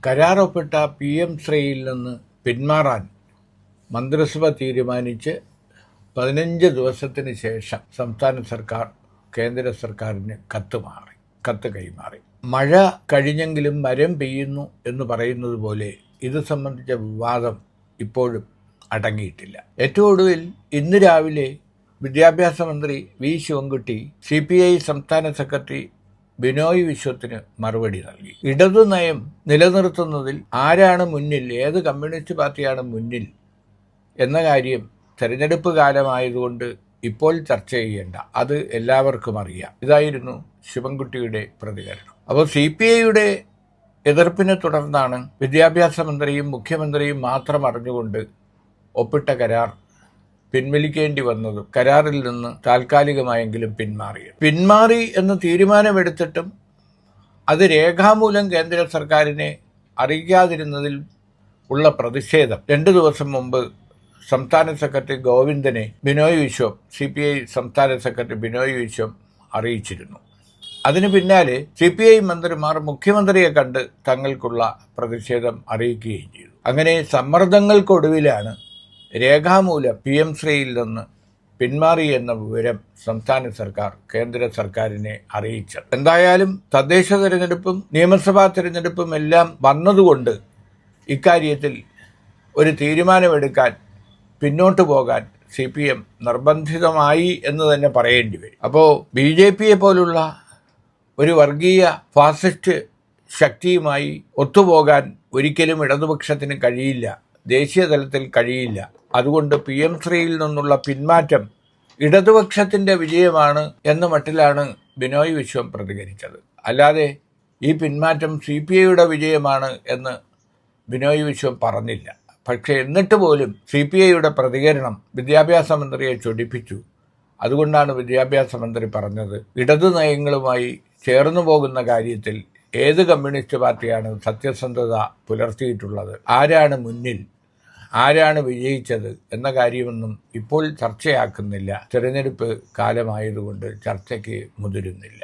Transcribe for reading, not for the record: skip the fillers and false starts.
കരാറൊപ്പിട്ട PM-ശ്രീയിൽ നിന്ന് പിന്മാറാൻ മന്ത്രിസഭ തീരുമാനിച്ച് 15 ദിവസത്തിന് ശേഷം സംസ്ഥാന സർക്കാർ കേന്ദ്ര സർക്കാരിന് കത്ത് കൈമാറി. മഴ കഴിഞ്ഞെങ്കിലും മരം പെയ്യുന്നു എന്ന് പറയുന്നത് പോലെ ഇത് സംബന്ധിച്ച വിവാദം ഇപ്പോഴും അടങ്ങിയിട്ടില്ല. ഏറ്റവും ഒടുവിൽ ഇന്ന് രാവിലെ വിദ്യാഭ്യാസ മന്ത്രി വി ശിവൻകുട്ടി CPI സംസ്ഥാന സെക്രട്ടറി ബിനോയ് വിശ്വത്തിന് മറുപടി നൽകി. ഇടതു നയം നിലനിർത്തുന്നതിൽ ആരാണ് മുന്നിൽ, ഏത് കമ്മ്യൂണിസ്റ്റ് പാർട്ടിയാണ് മുന്നിൽ എന്ന കാര്യം തെരഞ്ഞെടുപ്പ് കാലമായതുകൊണ്ട് ഇപ്പോൾ ചർച്ച ചെയ്യേണ്ട, അത് എല്ലാവർക്കും അറിയാം. ഇതായിരുന്നു ശിവൻകുട്ടിയുടെ പ്രതികരണം. അപ്പോൾ CPIയുടെ എതിർപ്പിനെ തുടർന്നാണ് വിദ്യാഭ്യാസ മന്ത്രിയും മുഖ്യമന്ത്രിയും മാത്രം അറിഞ്ഞുകൊണ്ട് ഒപ്പിട്ട കരാർ പിൻവലിക്കേണ്ടി വന്നതും കരാറിൽ നിന്ന് താൽക്കാലികമായെങ്കിലും പിന്മാറി എന്ന് തീരുമാനമെടുത്തിട്ടും അത് രേഖാമൂലം കേന്ദ്ര സർക്കാരിനെ അറിയിക്കാതിരുന്നതിൽ ഉള്ള പ്രതിഷേധം 2 ദിവസം മുമ്പ് സംസ്ഥാന സെക്രട്ടറി ഗോവിന്ദനെ ബിനോയ് വിശ്വം CPI സംസ്ഥാന സെക്രട്ടറി ബിനോയ് വിശ്വം അറിയിച്ചിരുന്നു. അതിനു പിന്നാലെ CPI മന്ത്രിമാർ മുഖ്യമന്ത്രിയെ കണ്ട് തങ്ങൾക്കുള്ള പ്രതിഷേധം അറിയിക്കുകയും ചെയ്തു. അങ്ങനെ സമ്മർദ്ദങ്ങൾക്കൊടുവിലാണ് രേഖാമൂലം PM-ശ്രീയിൽ നിന്ന് പിന്മാറി എന്ന വിവരം സംസ്ഥാന സർക്കാർ കേന്ദ്ര സർക്കാരിനെ അറിയിച്ചത്. എന്തായാലും തദ്ദേശ തെരഞ്ഞെടുപ്പും നിയമസഭാ തെരഞ്ഞെടുപ്പും എല്ലാം വന്നതുകൊണ്ട് ഇക്കാര്യത്തിൽ ഒരു തീരുമാനമെടുക്കാൻ, പിന്നോട്ടു പോകാൻ CPM നിർബന്ധിതമായി എന്ന് തന്നെ പറയേണ്ടി വരും. അപ്പോൾ BJPയെ പോലുള്ള ഒരു വർഗീയ ഫാസിസ്റ്റ് ശക്തിയുമായി ഒത്തുപോകാൻ ഒരിക്കലും ഇടതുപക്ഷത്തിന് കഴിയില്ല, ദേശീയ തലത്തിൽ കഴിയില്ല. അതുകൊണ്ട് PM-ശ്രീയിൽ നിന്നുള്ള പിന്മാറ്റം ഇടതുപക്ഷത്തിൻ്റെ വിജയമാണ് എന്ന മട്ടിലാണ് ബിനോയ് വിശ്വം പ്രതികരിച്ചത്. അല്ലാതെ ഈ പിന്മാറ്റം CPIയുടെ വിജയമാണ് എന്ന് ബിനോയ് വിശ്വം പറഞ്ഞില്ല. പക്ഷേ എന്നിട്ട് പോലും CPIയുടെ പ്രതികരണം വിദ്യാഭ്യാസ മന്ത്രിയെ ചൊടിപ്പിച്ചു. അതുകൊണ്ടാണ് വിദ്യാഭ്യാസ മന്ത്രി പറഞ്ഞത്, ഇടതു നയങ്ങളുമായി ചേർന്നു പോകുന്ന കാര്യത്തിൽ ഏത് കമ്മ്യൂണിസ്റ്റ് പാർട്ടിയാണ് സത്യസന്ധത പുലർത്തിയിട്ടുള്ളത്, ആരാണ് മുന്നിൽ, ആരാണ് വിജയിച്ചത് എന്ന കാര്യമൊന്നും ഇപ്പോൾ ചർച്ചയാക്കുന്നില്ല. തിരഞ്ഞെടുപ്പ് കാലമായതുകൊണ്ട് ചർച്ചയ്ക്ക് മുതിരുന്നില്ല.